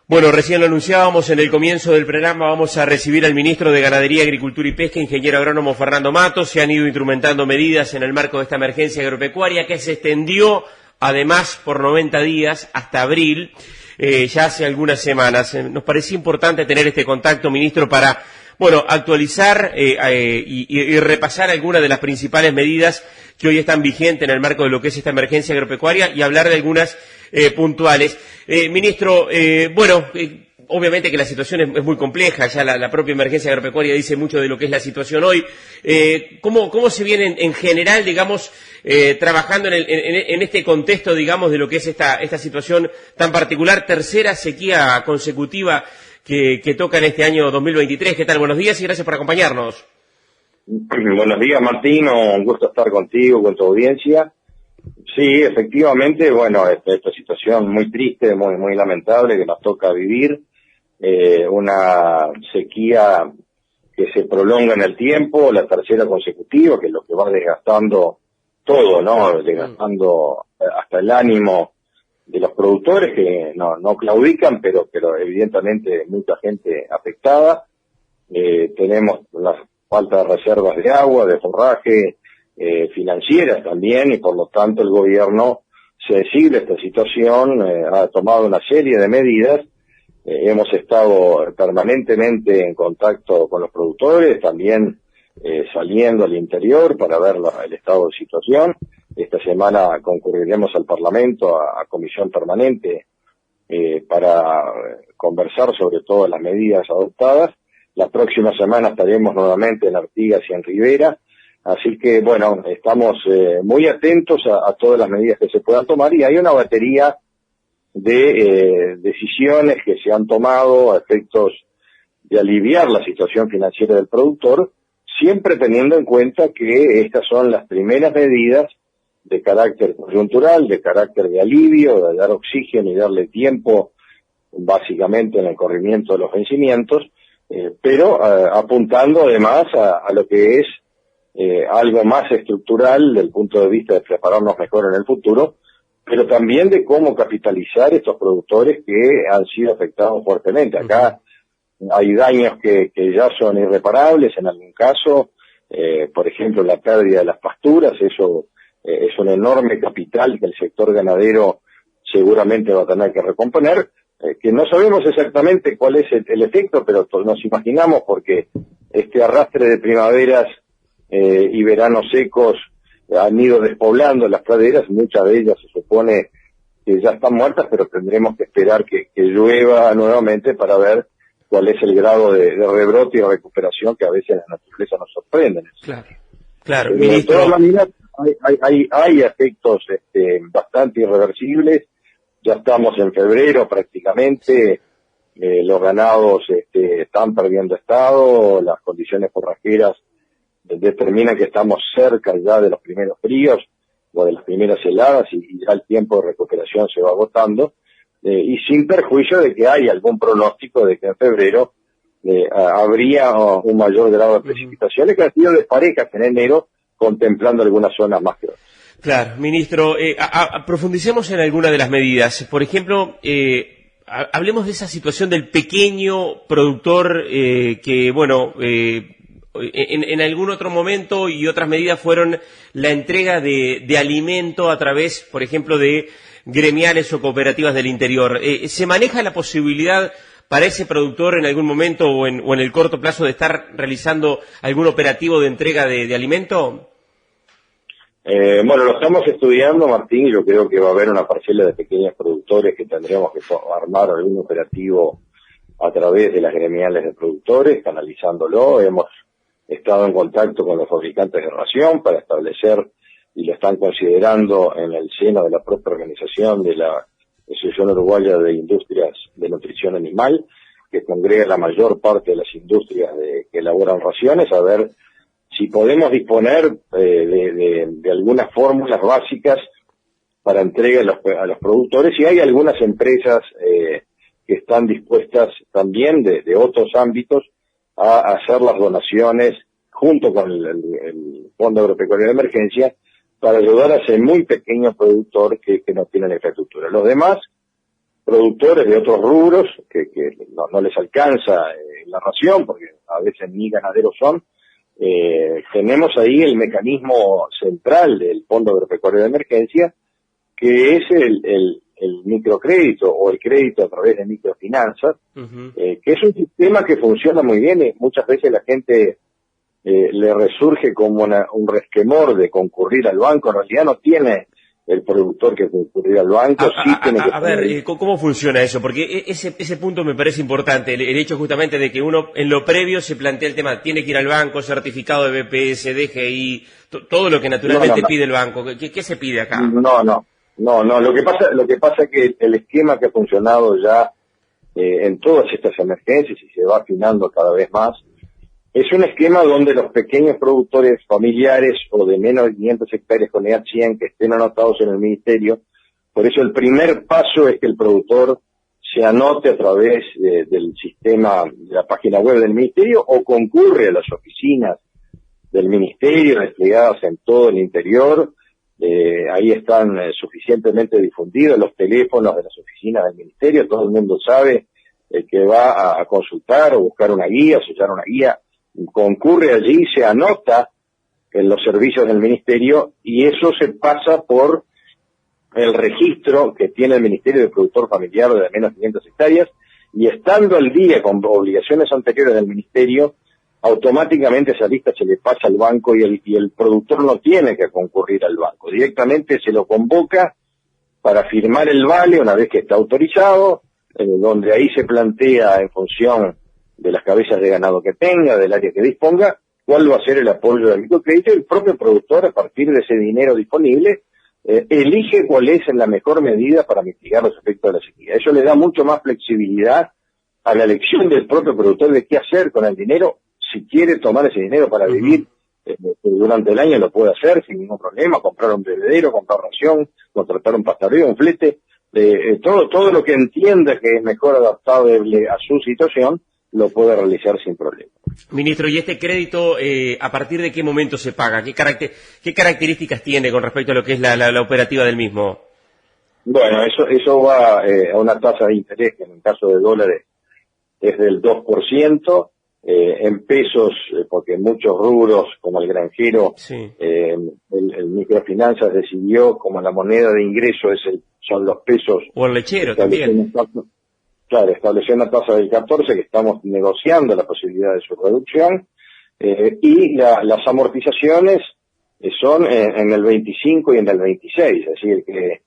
Bueno, recién lo anunciábamos en el comienzo del programa, vamos a recibir al ministro de Ganadería, Agricultura y Pesca, ingeniero agrónomo Fernando Matos. Se han ido instrumentando medidas en el marco de esta emergencia agropecuaria que se extendió además por 90 días hasta abril, ya hace algunas semanas. Nos parecía importante tener este contacto, ministro, para actualizar y repasar algunas de las principales medidas que hoy están vigentes en el marco de lo que es esta emergencia agropecuaria y hablar de algunas puntuales. Ministro, obviamente que la situación es muy compleja, ya la propia emergencia agropecuaria dice mucho de lo que es la situación hoy. ¿Cómo se viene en general, digamos, trabajando en este contexto, digamos, de lo que es esta situación tan particular, tercera sequía consecutiva que toca en este año 2023? ¿Qué tal? Buenos días y gracias por acompañarnos. Buenos días, Martín, un gusto estar contigo, con tu audiencia. Sí, efectivamente, esta situación muy triste, muy lamentable que nos toca vivir, una sequía que se prolonga en el tiempo, la tercera consecutiva, que es lo que va desgastando todo, ¿no? Desgastando hasta el ánimo de los productores que no claudican, pero evidentemente mucha gente afectada. Tenemos la falta de reservas de agua, de forraje, financieras también, y por lo tanto el gobierno, sensible a esta situación, ha tomado una serie de medidas. Hemos estado permanentemente en contacto con los productores, también saliendo al interior para ver el estado de situación. Esta semana concurriremos al Parlamento, a comisión permanente, para conversar sobre todas las medidas adoptadas. La próxima semana estaremos nuevamente en Artigas y en Rivera, así que estamos muy atentos a todas las medidas que se puedan tomar, y hay una batería de decisiones que se han tomado a efectos de aliviar la situación financiera del productor, siempre teniendo en cuenta que estas son las primeras medidas de carácter coyuntural, de carácter de alivio, de dar oxígeno y darle tiempo básicamente en el corrimiento de los vencimientos, pero apuntando además a lo que es algo más estructural desde el punto de vista de prepararnos mejor en el futuro, pero también de cómo capitalizar estos productores que han sido afectados fuertemente. Acá hay daños que ya son irreparables en algún caso, por ejemplo la pérdida de las pasturas, eso es un enorme capital que el sector ganadero seguramente va a tener que recomponer, que no sabemos exactamente cuál es el efecto, pero nos imaginamos, porque este arrastre de primaveras y veranos secos han ido despoblando las praderas. Muchas de ellas se supone que ya están muertas, pero tendremos que esperar que llueva nuevamente para ver cuál es el grado de rebrote y recuperación que a veces la naturaleza nos sorprende. Claro, pero ministro. De todas maneras, hay efectos bastante irreversibles. Ya estamos en febrero prácticamente, los ganados están perdiendo estado, las condiciones forrajeras determinan que estamos cerca ya de los primeros fríos o de las primeras heladas, y ya el tiempo de recuperación se va agotando, y sin perjuicio de que hay algún pronóstico de que en febrero habría un mayor grado de precipitaciones, que han sido desparejas en enero, contemplando algunas zonas más que otras. Claro, ministro, profundicemos en alguna de las medidas. Por ejemplo, hablemos de esa situación del pequeño productor que, en algún otro momento y otras medidas fueron la entrega de alimento a través, por ejemplo, de gremiales o cooperativas del interior. ¿Se maneja la posibilidad para ese productor en algún momento o en el corto plazo de estar realizando algún operativo de entrega de alimento? Lo estamos estudiando, Martín, y yo creo que va a haber una parcela de pequeños productores que tendríamos que armar algún operativo a través de las gremiales de productores, canalizándolo. Hemos estado en contacto con los fabricantes de ración para establecer, y lo están considerando en el seno de la propia organización de la Asociación Uruguaya de Industrias de Nutrición Animal, que congrega la mayor parte de las industrias que elaboran raciones, a ver si podemos disponer de algunas fórmulas básicas para entrega a los productores. Y hay algunas empresas que están dispuestas también de otros ámbitos a hacer las donaciones junto con el Fondo Agropecuario de Emergencia para ayudar a ese muy pequeño productor que no tiene la infraestructura. Los demás productores de otros rubros que no les alcanza la ración, porque a veces ni ganaderos son. Tenemos ahí el mecanismo central del Fondo Agropecuario de Emergencia, que es el microcrédito o el crédito a través de microfinanzas, que es un sistema que funciona muy bien y muchas veces la gente le resurge como un resquemor de concurrir al banco. En realidad no tiene el productor que concurrir al banco. A ver, ¿cómo funciona eso? Porque ese punto me parece importante, el hecho justamente de que uno en lo previo se plantea el tema, tiene que ir al banco, certificado de BPS, DGI, todo lo que naturalmente pide el banco. ¿Qué se pide acá? No, lo que pasa es que el esquema que ha funcionado ya en todas estas emergencias y se va afinando cada vez más, es un esquema donde los pequeños productores familiares o de menos de 500 hectáreas con EAT 100 que estén anotados en el ministerio, por eso el primer paso es que el productor se anote a través del sistema de la página web del ministerio o concurre a las oficinas del ministerio desplegadas en todo el interior. Ahí están suficientemente difundidos los teléfonos de las oficinas del ministerio, todo el mundo sabe que va a consultar o buscar una guía, sellar una guía, concurre allí, se anota en los servicios del ministerio y eso se pasa por el registro que tiene el Ministerio de Productor Familiar de menos de 500 hectáreas y estando al día con obligaciones anteriores del ministerio, automáticamente esa lista se le pasa al banco y el productor no tiene que concurrir al banco. Directamente se lo convoca para firmar el vale una vez que está autorizado, donde ahí se plantea en función de las cabezas de ganado que tenga, del área que disponga, cuál va a ser el apoyo del microcrédito. El propio productor, a partir de ese dinero disponible, elige cuál es la mejor medida para mitigar los efectos de la sequía. Eso le da mucho más flexibilidad a la elección del propio productor de qué hacer con el dinero. Si quiere tomar ese dinero para vivir durante el año, lo puede hacer sin ningún problema, comprar un bebedero, comprar ración, contratar un pastoreo, un flete, todo lo que entienda que es mejor adaptable a su situación, lo puede realizar sin problema. Ministro, ¿y este crédito a partir de qué momento se paga? ¿Qué características tiene con respecto a lo que es la operativa del mismo? Bueno, eso va a una tasa de interés que en el caso de dólares es del 2%, en pesos, porque en muchos rubros, como el granjero, sí. El microfinanzas decidió como la moneda de ingreso son los pesos. O el lechero también. Claro, estableció una tasa del 14 que estamos negociando la posibilidad de su reducción, y las amortizaciones son en el 25 y en el 26, es decir, que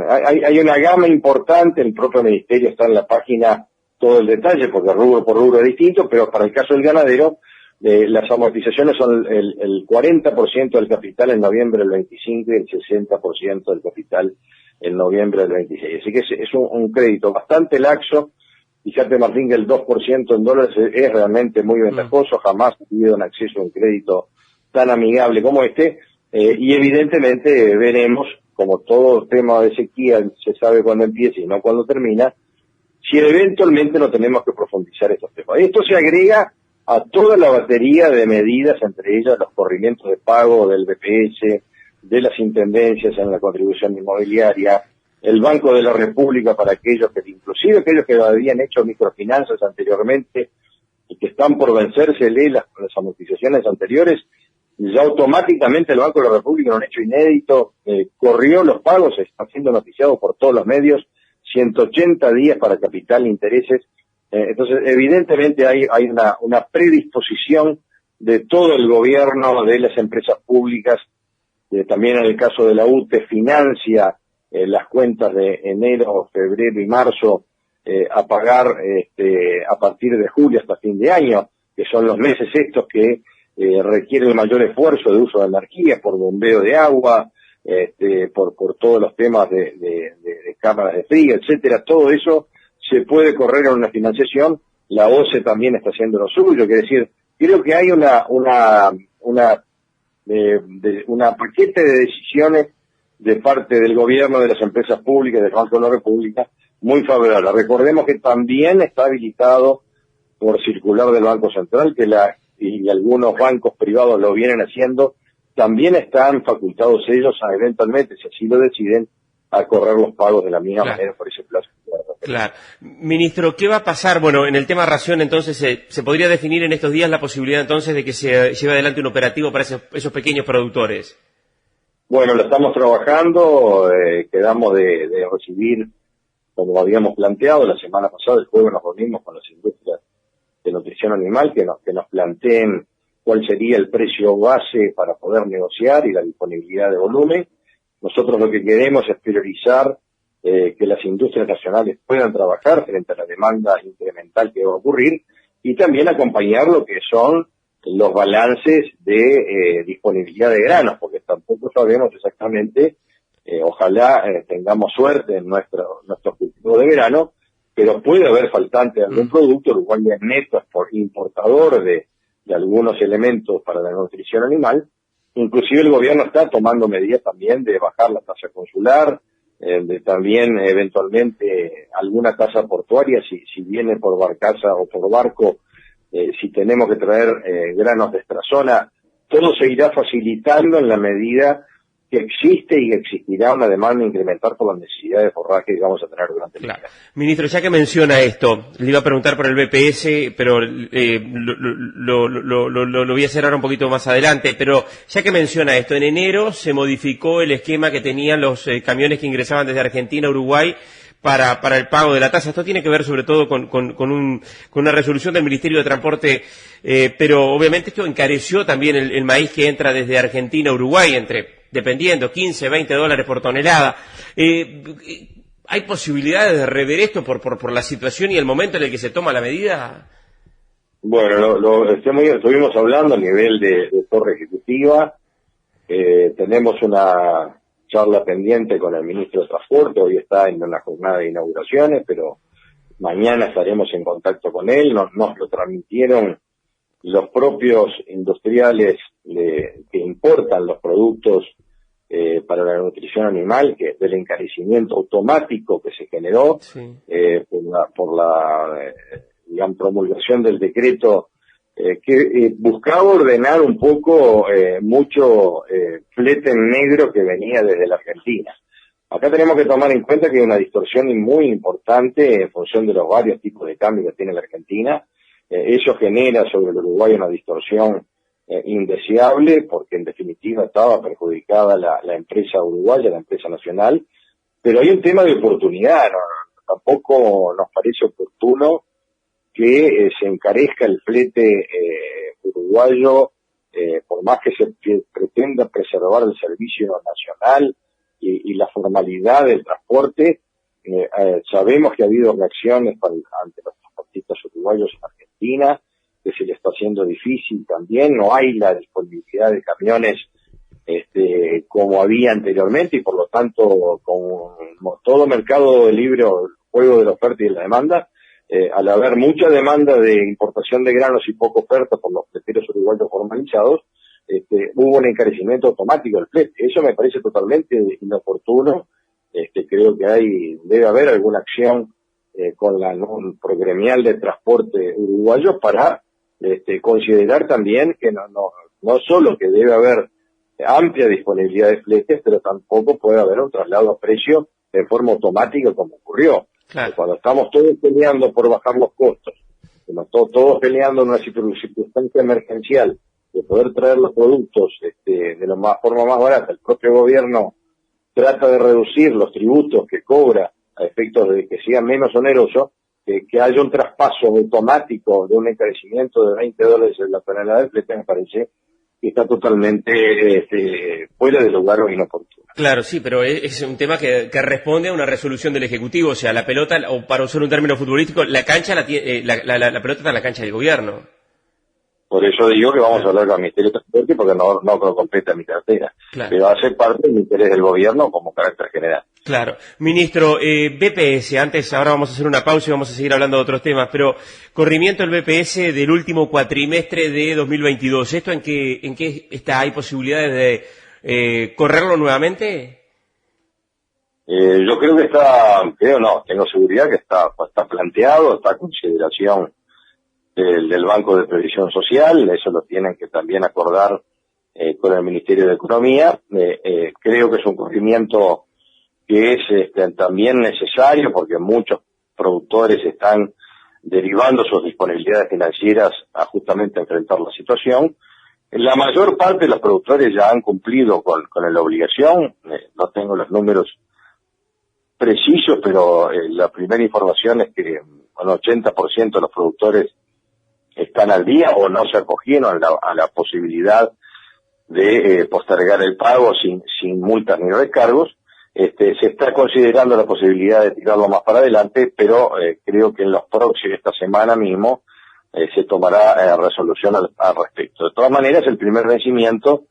hay una gama importante, el propio ministerio está en la página todo el detalle, porque rubro por rubro es distinto, pero para el caso del ganadero, las amortizaciones son el 40% del capital en noviembre del 25 y el 60% del capital en noviembre del 26. Así que es un crédito bastante laxo. Fíjate, Martín, que el 2% en dólares es realmente muy ventajoso. Jamás ha habido un acceso a un crédito tan amigable como este. Y evidentemente veremos, como todo tema de sequía se sabe cuándo empieza y no cuándo termina, si eventualmente no tenemos que profundizar estos temas. Esto se agrega a toda la batería de medidas, entre ellas los corrimientos de pago del BPS, de las intendencias en la contribución inmobiliaria, el Banco de la República para aquellos inclusive aquellos que habían hecho microfinanzas anteriormente y que están por vencérsele las amortizaciones anteriores, ya automáticamente el Banco de la República, en un hecho inédito, corrió los pagos, están siendo noticiados por todos los medios, 180 días para capital e intereses. Entonces, evidentemente hay una predisposición de todo el gobierno, de las empresas públicas. También en el caso de la UTE financia las cuentas de enero, febrero y marzo a pagar a partir de julio hasta fin de año, que son los meses estos que requieren el mayor esfuerzo de uso de energía por bombeo de agua, por todos los temas de cámaras de frío, etcétera. Todo eso se puede correr en una financiación. La OCE también está haciendo lo suyo, quiere decir, creo que hay una paquete de decisiones de parte del gobierno, de las empresas públicas, del Banco de la República, muy favorable. Recordemos que también está habilitado por circular del Banco Central, y algunos bancos privados lo vienen haciendo, también están facultados ellos eventualmente, si así lo deciden, a correr los pagos de la misma manera por ese plazo. Claro. Ministro, ¿qué va a pasar? Bueno, en el tema ración, entonces, ¿se podría definir en estos días la posibilidad entonces de que se lleve adelante un operativo para esos pequeños productores? Bueno, lo estamos trabajando, quedamos de recibir, como habíamos planteado, la semana pasada, el jueves nos reunimos con las industrias de nutrición animal que nos planteen cuál sería el precio base para poder negociar y la disponibilidad de volumen. Nosotros lo que queremos es priorizar que las industrias nacionales puedan trabajar frente a la demanda incremental que va a ocurrir y también acompañar lo que son los balances de disponibilidad de granos, porque tampoco sabemos exactamente, ojalá tengamos suerte en nuestro cultivo de grano, pero puede haber faltante de algún producto. Uruguay es neto importador de algunos elementos para la nutrición animal. Inclusive el gobierno está tomando medidas también de bajar la tasa consular, de también eventualmente alguna tasa portuaria, si viene por barcaza o por barco, si tenemos que traer granos de extra zona, todo se irá facilitando en la medida que existe y existirá una demanda incremental por la necesidad de forraje que vamos a tener durante el día. Ministro, ya que menciona esto, le iba a preguntar por el BPS, pero lo voy a hacer ahora un poquito más adelante, pero ya que menciona esto, en enero se modificó el esquema que tenían los camiones que ingresaban desde Argentina a Uruguay para el pago de la tasa. Esto tiene que ver sobre todo con una resolución del Ministerio de Transporte, pero obviamente esto encareció también el maíz que entra desde Argentina a Uruguay, dependiendo, 15, 20 dólares por tonelada. ¿Hay posibilidades de rever esto por la situación y el momento en el que se toma la medida? Bueno, estuvimos hablando a nivel de torre ejecutiva. Tenemos una charla pendiente con el ministro de Transporte. Hoy está en una jornada de inauguraciones, pero mañana estaremos en contacto con él. Nos lo transmitieron los propios industriales que importan los productos para la nutrición animal, que del encarecimiento automático que se generó por la promulgación del decreto que buscaba ordenar un poco mucho flete en negro que venía desde la Argentina. Acá tenemos que tomar en cuenta que hay una distorsión muy importante en función de los varios tipos de cambio que tiene la Argentina. Eso genera sobre el Uruguay una distorsión indeseable, porque en definitiva estaba perjudicada la empresa uruguaya, la empresa nacional, pero hay un tema de oportunidad, ¿no? Tampoco nos parece oportuno que se encarezca el flete uruguayo, por más que se pretenda preservar el servicio nacional y la formalidad del transporte. Sabemos que ha habido reacciones ante los transportistas uruguayos en Argentina, que se le está haciendo difícil también, no hay la disponibilidad de camiones como había anteriormente, y por lo tanto, como todo mercado de libre juego de la oferta y de la demanda, al haber mucha demanda de importación de granos y poca oferta por los fleteros uruguayos formalizados, hubo un encarecimiento automático del flete. Eso me parece totalmente inoportuno. Creo que debe haber alguna acción con la progremial de transporte uruguayo para considerar también que no solo que debe haber amplia disponibilidad de fletes, pero tampoco puede haber un traslado a precio de forma automática como ocurrió. Claro. Cuando estamos todos peleando por bajar los costos, todos peleando en una circunstancia emergencial de poder traer los productos de la forma más barata, el propio gobierno trata de reducir los tributos que cobra a efectos de que sea menos oneroso, que haya un traspaso automático de un encarecimiento de 20 dólares en la tonelada de flete, me parece que está totalmente fuera de lugar o inoportuno. Claro, sí, pero es un tema que responde a una resolución del Ejecutivo. O sea, la pelota, o para usar un término futbolístico, la pelota está en la cancha del gobierno. Por eso digo que vamos a hablar con el Ministerio de Transporte, porque no lo completa mi cartera. Claro. Pero hace parte del interés del gobierno como carácter general. Claro. Ministro, BPS, ahora vamos a hacer una pausa y vamos a seguir hablando de otros temas, pero corrimiento del BPS del último cuatrimestre de 2022, ¿esto en qué está? ¿Hay posibilidades de correrlo nuevamente? Yo creo que tengo seguridad que está planteado, está a consideración del Banco de Previsión Social. Eso lo tienen que también acordar con el Ministerio de Economía. Creo que es un corrimiento que es también necesario porque muchos productores están derivando sus disponibilidades financieras a justamente enfrentar la situación. La mayor parte de los productores ya han cumplido con la obligación, no tengo los números precisos, pero la primera información es que un 80% de los productores están al día o no se acogieron a la posibilidad de postergar el pago sin multas ni recargos. Se está considerando la posibilidad de tirarlo más para adelante, pero creo que en los próximos, esta semana mismo, se tomará resolución al respecto. De todas maneras, el primer vencimiento,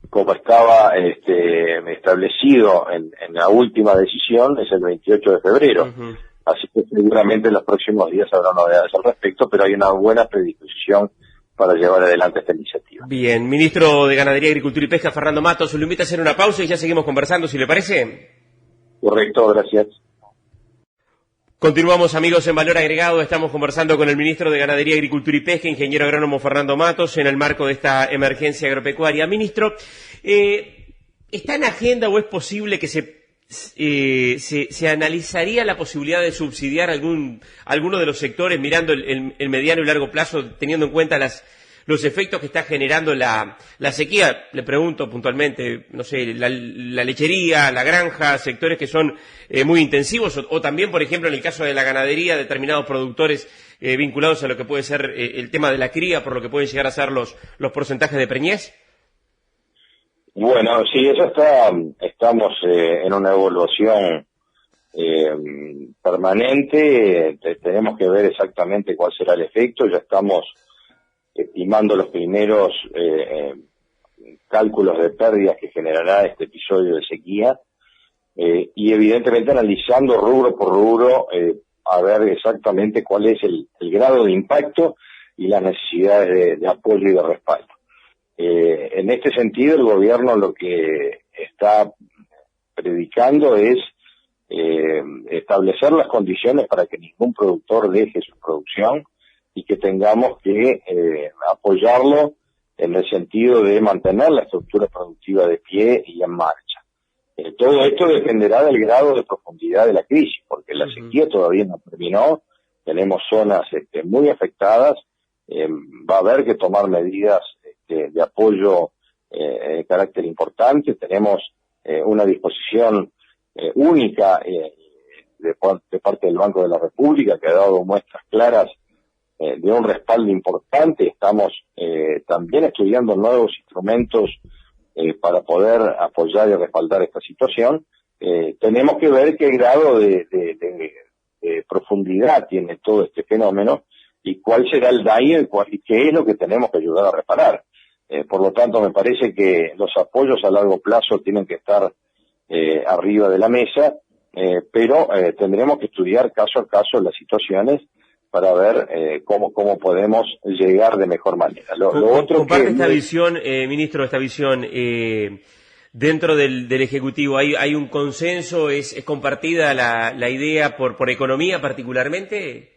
como estaba establecido en la última decisión, es el 28 de febrero. Uh-huh. Así que seguramente en los próximos días habrá novedades al respecto, pero hay una buena predisposición para llevar adelante esta iniciativa. Bien, ministro de Ganadería, Agricultura y Pesca, Fernando Matos, lo invito a hacer una pausa y ya seguimos conversando, si le parece. Correcto, gracias. Continuamos, amigos, en Valor Agregado. Estamos conversando con el ministro de Ganadería, Agricultura y Pesca, ingeniero agrónomo Fernando Matos, en el marco de esta emergencia agropecuaria. Ministro, ¿está en agenda o es posible que se analizaría la posibilidad de subsidiar alguno de los sectores mirando el mediano y largo plazo, teniendo en cuenta los efectos que está generando la sequía? Le pregunto puntualmente, no sé, la lechería, la granja, sectores que son muy intensivos, o también, por ejemplo, en el caso de la ganadería, determinados productores vinculados a lo que puede ser el tema de la cría, por lo que pueden llegar a ser los porcentajes de preñez. Bueno, sí, eso estamos en una evaluación permanente. Tenemos que ver exactamente cuál será el efecto. Ya estamos estimando los primeros cálculos de pérdidas que generará este episodio de sequía, y evidentemente analizando rubro por rubro a ver exactamente cuál es el grado de impacto y las necesidades de apoyo y de respaldo. En este sentido, el gobierno lo que está predicando es establecer las condiciones para que ningún productor deje su producción y que tengamos que apoyarlo en el sentido de mantener la estructura productiva de pie y en marcha. Todo esto dependerá del grado de profundidad de la crisis, porque la sequía todavía no terminó, tenemos zonas muy afectadas, va a haber que tomar medidas de apoyo de carácter importante. Tenemos una disposición única de parte del Banco de la República que ha dado muestras claras de un respaldo importante. Estamos también estudiando nuevos instrumentos para poder apoyar y respaldar esta situación. Tenemos que ver qué grado de profundidad tiene todo este fenómeno y cuál será el daño y qué es lo que tenemos que ayudar a reparar. Por lo tanto, me parece que los apoyos a largo plazo tienen que estar arriba de la mesa, pero tendremos que estudiar caso a caso las situaciones para ver cómo podemos llegar de mejor manera. Comparte esta visión, ministro, esta visión dentro del Ejecutivo. ¿Hay un consenso? ¿Es compartida la idea por economía particularmente?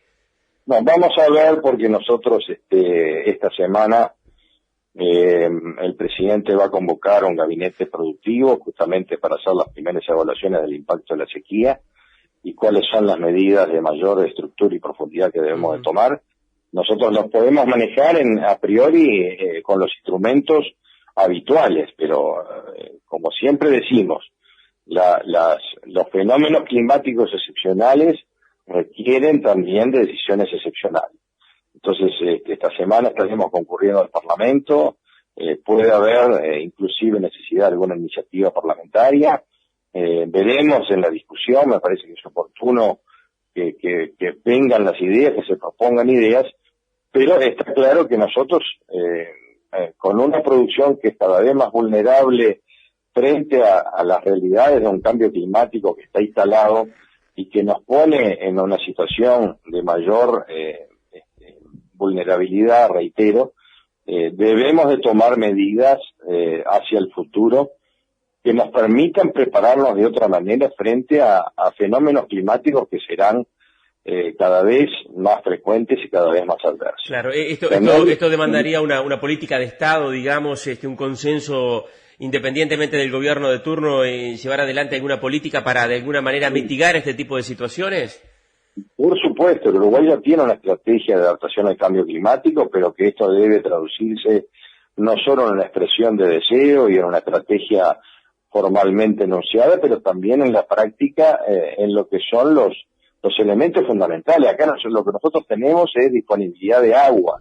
No, vamos a ver, porque nosotros esta semana el presidente va a convocar un gabinete productivo justamente para hacer las primeras evaluaciones del impacto de la sequía y cuáles son las medidas de mayor estructura y profundidad que debemos de tomar. Nosotros los podemos manejar a priori con los instrumentos habituales, pero como siempre decimos, los fenómenos climáticos excepcionales requieren también de decisiones excepcionales. Entonces, esta semana estaremos concurriendo al Parlamento, puede haber inclusive necesidad de alguna iniciativa parlamentaria. Veremos en la discusión, me parece que es oportuno que vengan las ideas, que se propongan ideas, pero está claro que nosotros, con una producción que es cada vez más vulnerable frente a las realidades de un cambio climático que está instalado y que nos pone en una situación de mayor vulnerabilidad, reitero, debemos de tomar medidas hacia el futuro que nos permitan prepararnos de otra manera frente a fenómenos climáticos que serán cada vez más frecuentes y cada vez más adversos. Claro, esto demandaría una política de Estado, digamos, un consenso independientemente del gobierno de turno, llevar adelante alguna política para de alguna manera mitigar este tipo de situaciones? Por supuesto, el Uruguay ya tiene una estrategia de adaptación al cambio climático, pero que esto debe traducirse no solo en una expresión de deseo y en una estrategia formalmente enunciada, pero también en la práctica, en lo que son los elementos fundamentales. Acá lo que nosotros tenemos es disponibilidad de agua.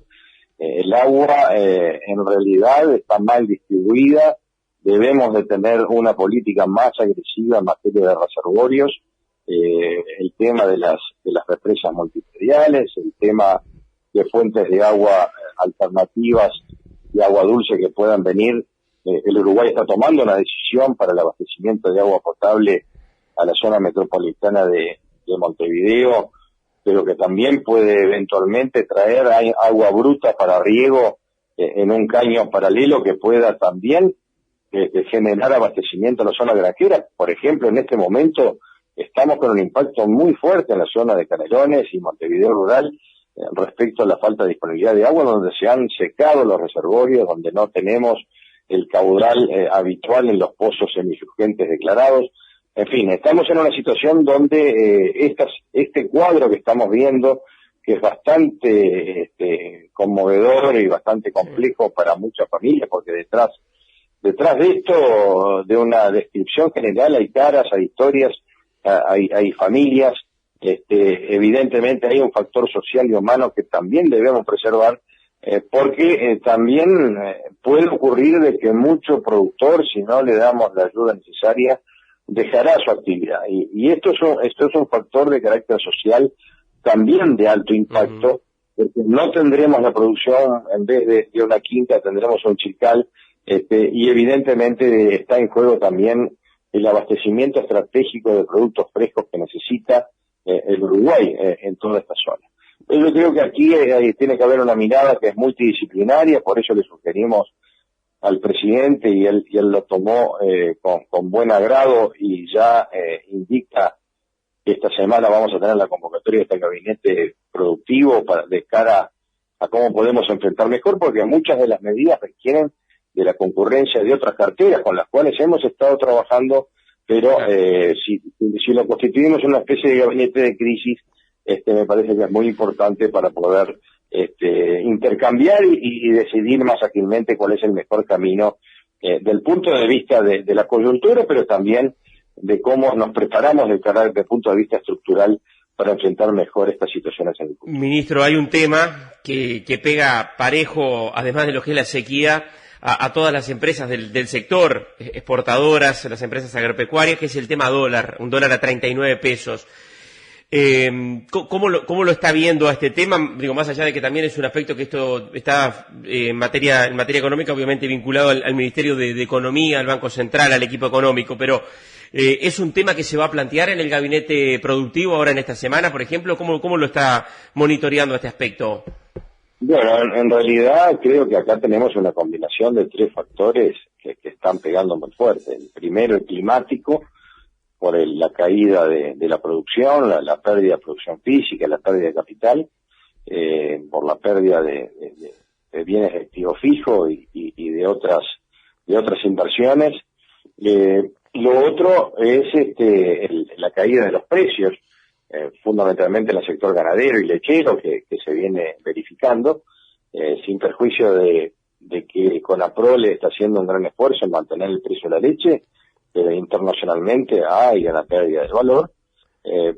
El agua en realidad está mal distribuida, debemos de tener una política más agresiva en materia de reservorios, el tema de las represas multiprediales, el tema de fuentes de agua alternativas de agua dulce que puedan venir. El Uruguay está tomando una decisión para el abastecimiento de agua potable a la zona metropolitana de Montevideo, pero que también puede eventualmente traer agua bruta para riego en un caño paralelo que pueda también generar abastecimiento en la zona granjera. Por ejemplo, en este momento estamos con un impacto muy fuerte en la zona de Canelones y Montevideo rural respecto a la falta de disponibilidad de agua, donde se han secado los reservorios, donde no tenemos el caudal habitual en los pozos semisurgentes declarados. En fin, estamos en una situación donde este cuadro que estamos viendo, que es bastante conmovedor y bastante complejo para muchas familias, porque detrás de esto, de una descripción general, hay caras, hay historias, hay familias, evidentemente hay un factor social y humano que también debemos preservar, porque también puede ocurrir de que mucho productor, si no le damos la ayuda necesaria, dejará su actividad. Y esto es un factor de carácter social también de alto impacto, porque no tendremos la producción, en vez de una quinta, tendremos un chical, y evidentemente está en juego también el abastecimiento estratégico de productos frescos que necesita el Uruguay en toda esta zona. Yo creo que aquí tiene que haber una mirada que es multidisciplinaria, por eso le sugerimos al presidente y él lo tomó con buen agrado y ya indica que esta semana vamos a tener la convocatoria de este gabinete productivo de cara a cómo podemos enfrentar mejor, porque muchas de las medidas requieren de la concurrencia de otras carteras con las cuales hemos estado trabajando, pero si lo constituimos una especie de gabinete de crisis, me parece que es muy importante para poder intercambiar y decidir más ágilmente cuál es el mejor camino del punto de vista de la coyuntura, pero también de cómo nos preparamos desde el punto de vista estructural para enfrentar mejor estas situaciones en el futuro. Ministro, hay un tema que pega parejo, además de lo que es la sequía, a todas las empresas del sector exportadoras, las empresas agropecuarias, que es el tema dólar, un dólar a 39 pesos. ¿Cómo lo está viendo a este tema? Digo, más allá de que también es un aspecto que esto está en materia económica, obviamente vinculado al Ministerio de Economía, al Banco Central, al equipo económico, pero ¿es un tema que se va a plantear en el gabinete productivo ahora en esta semana, por ejemplo? ¿Cómo lo está monitoreando este aspecto? Bueno, en realidad creo que acá tenemos una combinación de tres factores que están pegando muy fuerte. El primero, el climático, por la caída de la producción, la pérdida de producción física, la pérdida de capital, por la pérdida de bienes de activo fijo y de otras inversiones. Lo otro es la caída de los precios, fundamentalmente en el sector ganadero y lechero que se viene verificando, sin perjuicio de que Conaprole está haciendo un gran esfuerzo en mantener el precio de la leche, pero internacionalmente hay una pérdida de valor.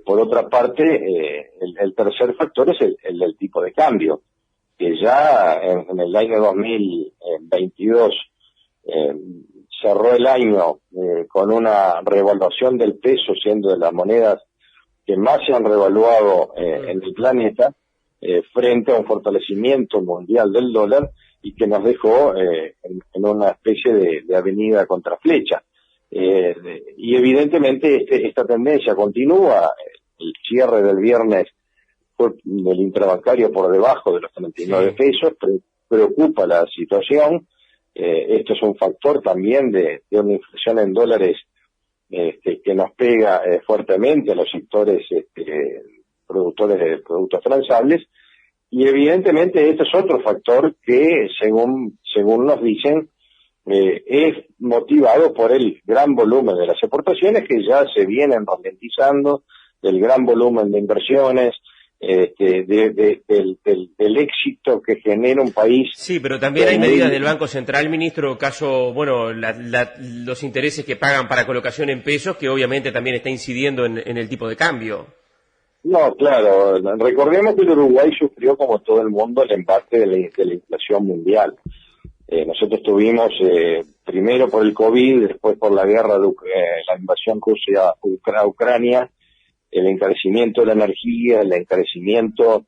Por otra parte, el tercer factor es el tipo de cambio, que ya en el año 2022 cerró el año con una revaluación del peso, siendo de las monedas que más se han revaluado en el planeta, frente a un fortalecimiento mundial del dólar, y que nos dejó en una especie de avenida contra flecha. Y evidentemente esta tendencia continúa. El cierre del viernes fue del intrabancario por debajo de los 39 pesos, preocupa la situación. Esto es un factor también de una inflación en dólares que nos pega fuertemente a los sectores productores de productos transables, y evidentemente este es otro factor que según nos dicen es motivado por el gran volumen de las exportaciones que ya se vienen ralentizando, del gran volumen de inversiones, del éxito que genera un país. Sí, pero también hay medidas del Banco Central, ministro, caso, bueno, los intereses que pagan para colocación en pesos, que obviamente también está incidiendo en el tipo de cambio. No, claro, recordemos que el Uruguay sufrió, como todo el mundo, el embate de la inflación mundial. Nosotros tuvimos, primero por el COVID, después por la guerra la invasión Rusia a Ucrania, el encarecimiento de la energía, el encarecimiento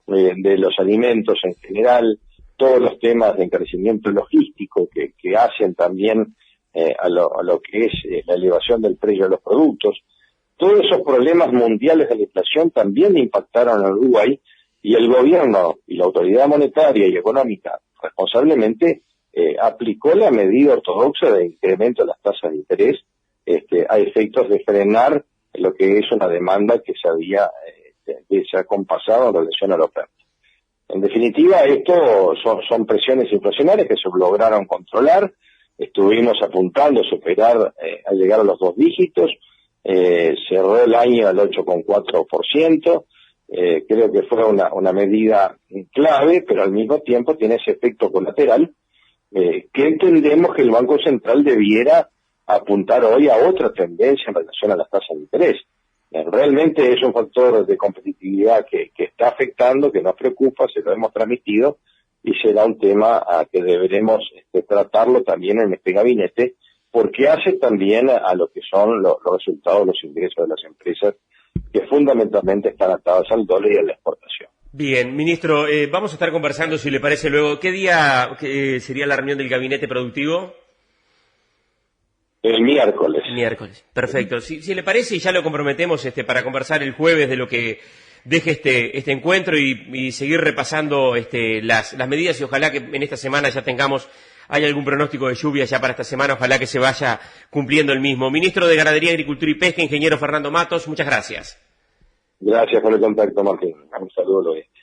de los alimentos en general, todos los temas de encarecimiento logístico que hacen también a lo que es la elevación del precio de los productos. Todos esos problemas mundiales de la inflación también impactaron al Uruguay, y el gobierno y la autoridad monetaria y económica responsablemente aplicó la medida ortodoxa de incremento de las tasas de interés a efectos de frenar lo que es una demanda que se ha compasado en relación a la oferta. En definitiva, esto son presiones inflacionarias que se lograron controlar. Estuvimos apuntando a superar, a llegar a los 2 dígitos. Cerró el año al 8,4%. Creo que fue una medida clave, pero al mismo tiempo tiene ese efecto colateral que entendemos que el Banco Central debiera apuntar hoy a otra tendencia en relación a las tasas de interés. Realmente es un factor de competitividad que está afectando, que nos preocupa, se lo hemos transmitido, y será un tema a que deberemos tratarlo también en este gabinete, porque hace también a lo que son los resultados, los ingresos de las empresas, que fundamentalmente están atados al dólar y a la exportación. Bien, ministro, vamos a estar conversando, si le parece luego. ¿Qué día sería la reunión del gabinete productivo? El miércoles. Miércoles, perfecto. Si le parece, ya lo comprometemos para conversar el jueves de lo que deje este encuentro y seguir repasando las medidas, y ojalá que en esta semana ya hay algún pronóstico de lluvia ya para esta semana, ojalá que se vaya cumpliendo el mismo. Ministro de Ganadería, Agricultura y Pesca, ingeniero Fernando Matos, muchas gracias. Gracias por el contacto, Martín. Un saludo al oeste.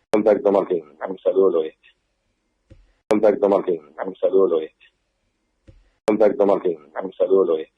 Contacto, Martín. Un saludo al oeste. Contacto, Martín. Un saludo al oeste. Contacto, Martín. Un saludo al oeste.